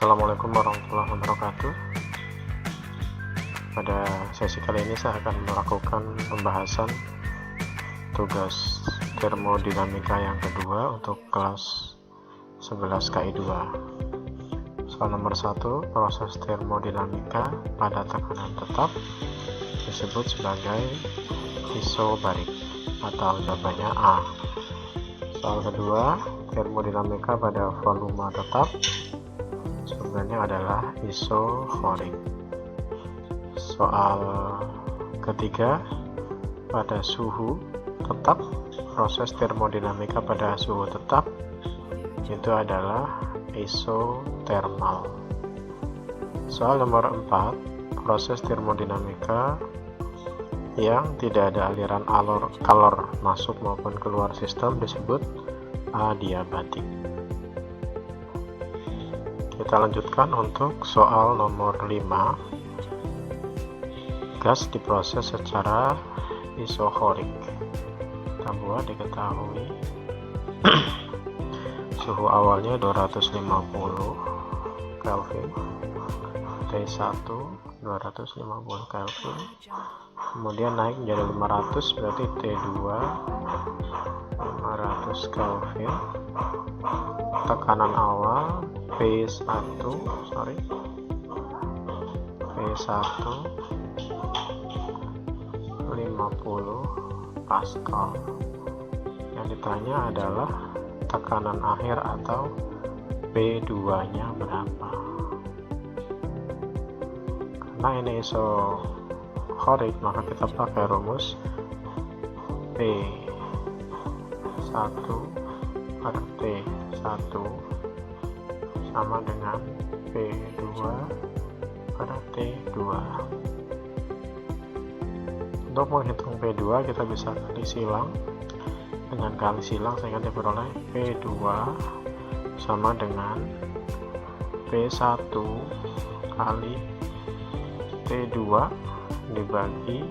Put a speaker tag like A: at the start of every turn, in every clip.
A: Assalamualaikum warahmatullahi wabarakatuh. Pada sesi kali ini saya akan melakukan pembahasan tugas termodinamika yang kedua untuk kelas 11 KI2. Soal nomor 1, proses termodinamika pada tekanan tetap disebut sebagai isobarik atau jawabannya A. Soal kedua, termodinamika pada volume tetap sebenarnya adalah isochorik. Soal ketiga, pada suhu tetap, proses termodinamika pada suhu tetap itu adalah isotermal. Soal nomor 4, proses termodinamika yang tidak ada aliran kalor masuk maupun keluar sistem disebut adiabatik. Kita lanjutkan untuk soal nomor 5. Gas diproses secara isochorik. Kita buat diketahui suhu awalnya 250 Kelvin, T1 250 Kelvin, kemudian naik menjadi 500, berarti T2 500 Kelvin. Tekanan awal P1 50 Pascal. Yang ditanya adalah tekanan akhir atau P2 nya berapa. Karena ini isochorik, maka kita pakai rumus P1 per T1 sama dengan P2 per T2. Untuk menghitung P2 kita bisa kali silang. Dengan kali silang sehingga diperoleh P2 sama dengan P1 kali T2 dibagi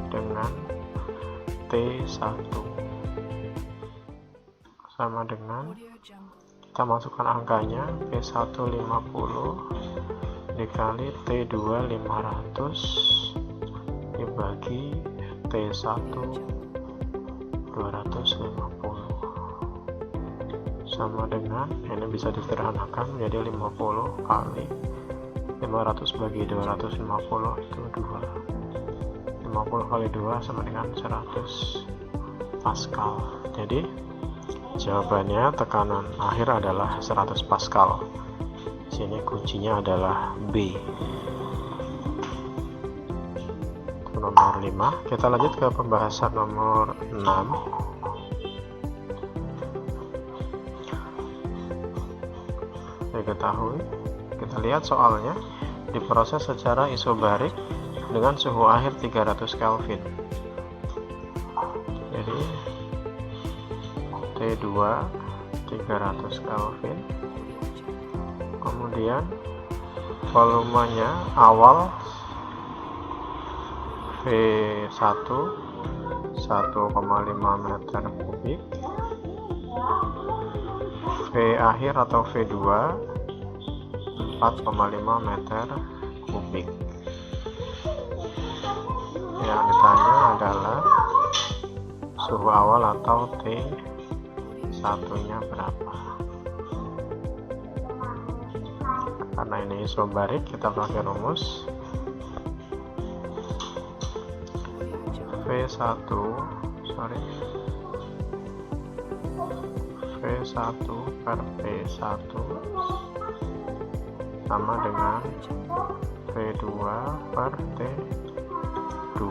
A: dengan T1 sama dengan, kita masukkan angkanya, P1 50 dikali T2 500 dibagi T1 250 sama dengan, ini bisa disederhanakan menjadi 50 kali 500 bagi 250 itu 2. 50 kali 2 sama dengan 100 Pascal. Jadi jawabannya tekanan akhir adalah 100 Pascal. Sini kuncinya adalah B. Itu nomor 5. Kita lanjut ke pembahasan nomor 6. Diketahui, kita lihat soalnya, diproses secara isobarik dengan suhu akhir 300 Kelvin. Jadi T2 300 Kelvin, kemudian volumenya awal V1 1,5 meter kubik, V akhir atau V2 4,5 meter kubik. Yang ditanya adalah suhu awal atau T1 nya berapa. Karena ini isobarik, kita pakai rumus V1 per P1 sama dengan V2 per T2.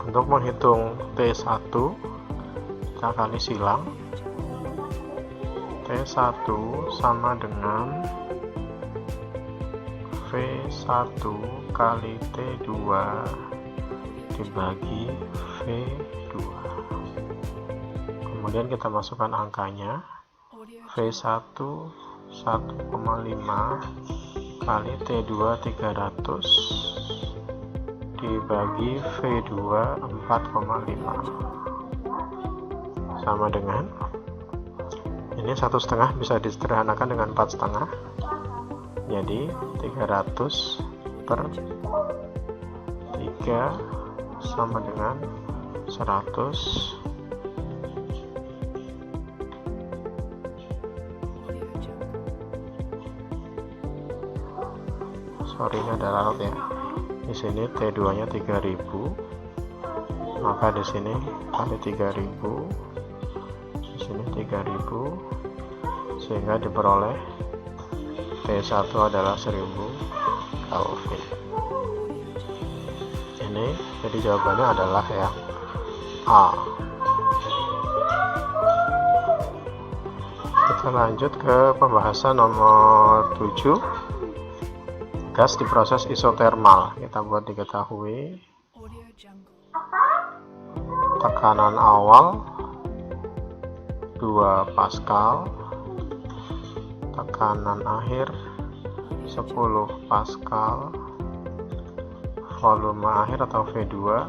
A: Untuk menghitung T1 kita kali silang. T1 sama dengan V1 kali T2 dibagi V2. Kemudian kita masukkan angkanya, V1 1,5 kali T2 300 dibagi V2 4,5 sama dengan Ini 1/2 bisa disederhanakan dengan 4/2, jadi 300 per 3 sama dengan 100. Sorry, ini ada lalat ya. Di sini T2 nya 3000, maka di sini kali 3000, di sini 3000, sehingga diperoleh T1 adalah 1000 Kelvin. Ini jadi jawabannya adalah yang A. Kita lanjut ke pembahasan nomor 7. Gas diproses isotermal. Kita buat diketahui tekanan awal 2 Pascal, tekanan akhir 10 Pascal, volume akhir atau V2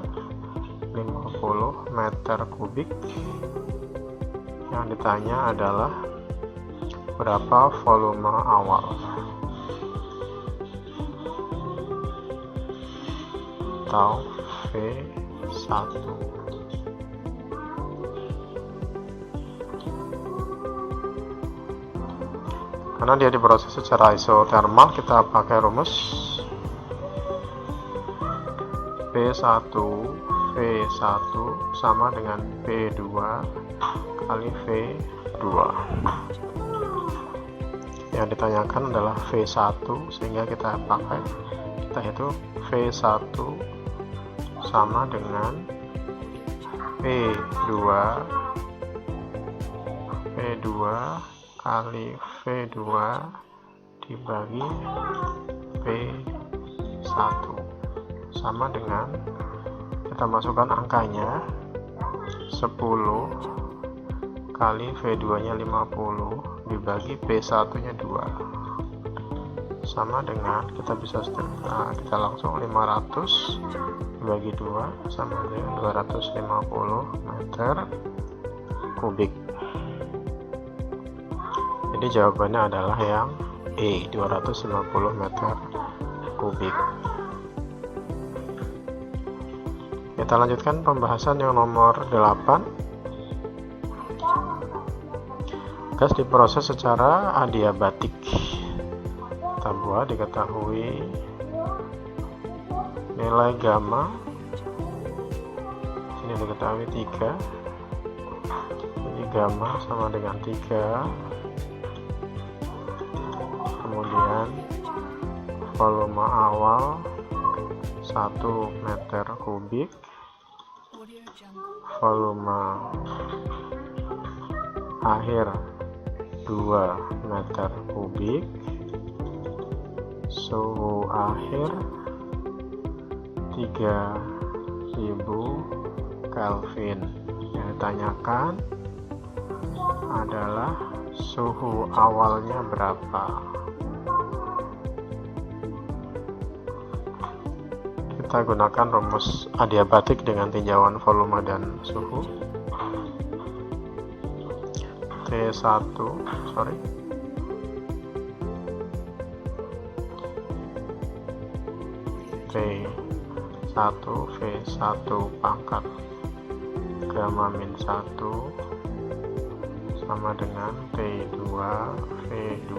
A: 50 meter kubik. Yang ditanya adalah berapa volume awal. Atau V1. Karena dia diproses secara isotermal, kita pakai rumus P1 sama dengan P2 kali V2. Yang ditanyakan adalah V1, sehingga kita hitung V1 sama dengan P2 kali V2 dibagi P1 sama dengan, kita masukkan angkanya, 10 kali V2 nya 50 dibagi P1 nya 2 sama dengan, kita bisa kita langsung 500 dibagi 2 sama dengan 250 meter kubik. Jadi jawabannya adalah yang E, 250 meter kubik. Kita lanjutkan pembahasan yang nomor 8. Gas diproses secara adiabatik. Kita buat diketahui nilai gamma, ini diketahui 3, jadi gamma sama dengan 3, kemudian volume awal 1 meter kubik, volume akhir 2 meter kubik, suhu akhir 3000 Kelvin. Yang ditanyakan adalah suhu awalnya berapa. Kita gunakan rumus adiabatik dengan tinjauan volume dan suhu. T1 V1 pangkat gamma min 1 sama dengan T2 V2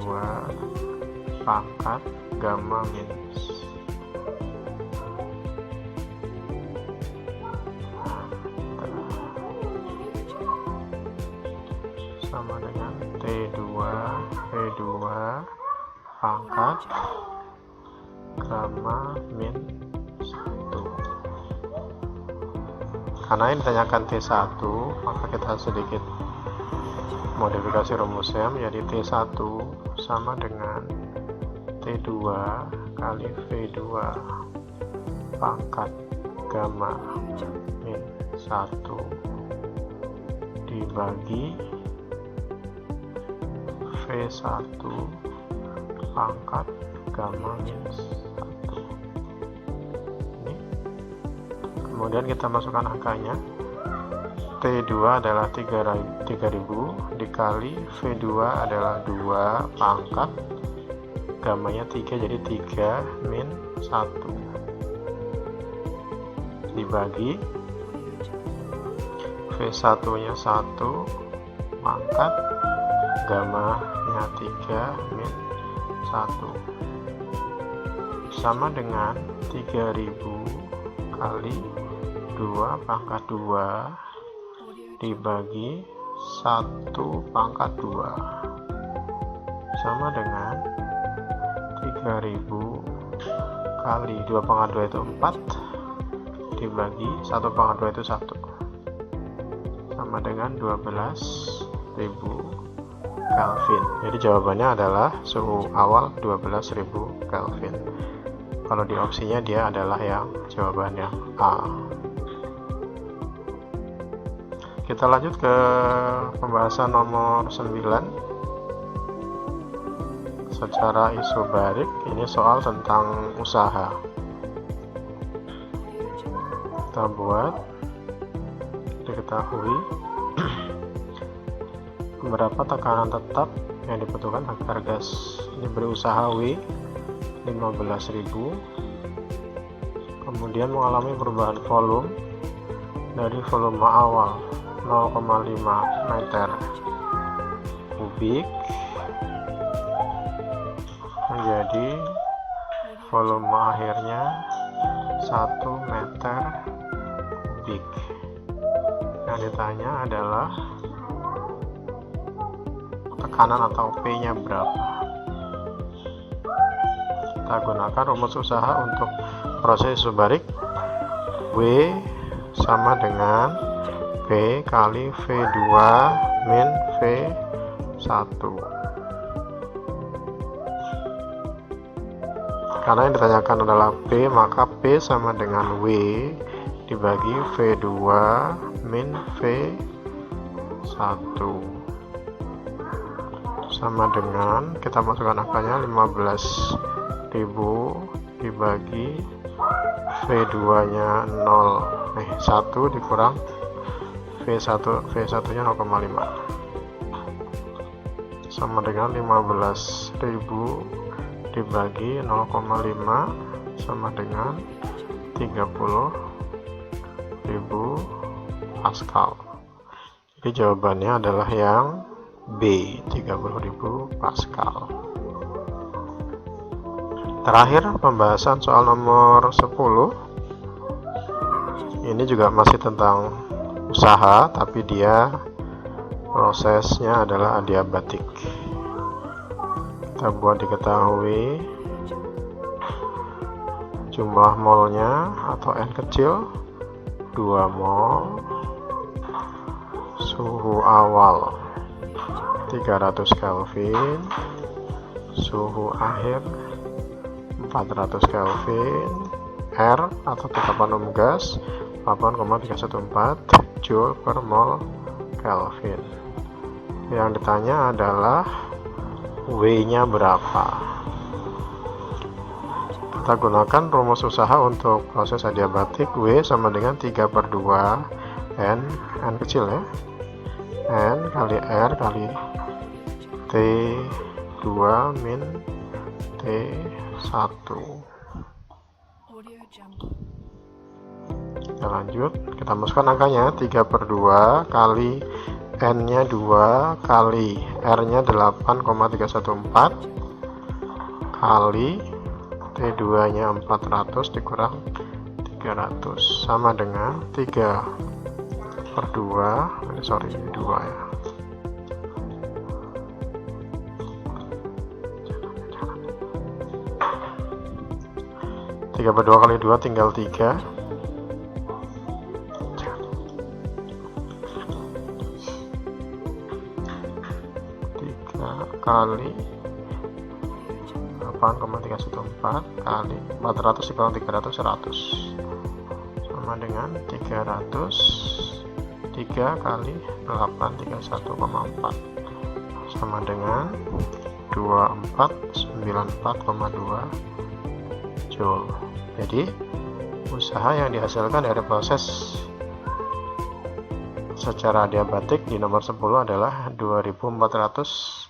A: pangkat gamma min 1 sama dengan T2 V2 pangkat gamma min 1. Karena ini ditanyakan T1, maka kita sedikit modifikasi rumusnya menjadi T1 sama dengan T2 kali V2 pangkat gamma min 1 dibagi V1 pangkat gamma min 1. Kemudian kita masukkan angkanya, T2 adalah 3000 dikali V2 adalah 2 pangkat gamanya 3, jadi 3 min 1 dibagi V1 nya 1 pangkat gamanya 3 min 1 sama dengan 3000 kali 2 pangkat 2 dibagi 1 pangkat 2 sama dengan 3000 kali 2 pangkat 2 itu 4 dibagi 1 pangkat 2 itu 1 sama dengan 12.000 Kelvin. Jadi jawabannya adalah suhu awal 12.000 Kelvin. Kalau di opsinya dia adalah yang jawabannya A. Kita lanjut ke pembahasan nomor 9 secara isobarik. Ini soal tentang usaha. Kita buat diketahui berapa tekanan tetap yang dibutuhkan agar gas ini berusaha W 15.000, kemudian mengalami perubahan volume dari volume awal 0,5 meter kubik menjadi volume akhirnya 1 meter kubik. Yang ditanya adalah tekanan atau P-nya berapa. Kita gunakan rumus usaha untuk proses isobarik. W sama dengan P kali V2 min V1. Karena yang ditanyakan adalah P, maka P sama dengan W dibagi V2 min V1 sama dengan, kita masukkan angkanya 15.000 dibagi V2 nya 1 dikurang V1 nya 0,5 sama dengan 15.000 dibagi 0,5 sama dengan 30.000 Pascal. Jadi jawabannya adalah yang B, 30.000 Pascal. Terakhir pembahasan soal nomor 10. Ini juga masih tentang usaha, tapi dia prosesnya adalah adiabatik. Kita buat diketahui jumlah molnya atau N kecil 2 mol, suhu awal 300 Kelvin, suhu akhir 400 Kelvin, R atau tetapan umum gas 8,314 Joule per mol Kelvin. Yang ditanya adalah W-nya berapa. Kita gunakan rumus usaha untuk proses adiabatik. W sama dengan 3/2 N kecil ya, N kali R kali T2 min T1. Kita lanjut, kita masukkan angkanya 3/2 kali N nya 2 kali R nya 8,314 kali T2 nya 400 dikurang 300 sama dengan 3/2 ya. 3/2 kali 2 tinggal 3. 3 kali 8,314 kali 400 dikurang 300 100 sama dengan 300. 3 kali 8 31,4 sama dengan 2494,2 Joule. Jadi usaha yang dihasilkan dari proses secara diabatik di nomor 10 adalah 2400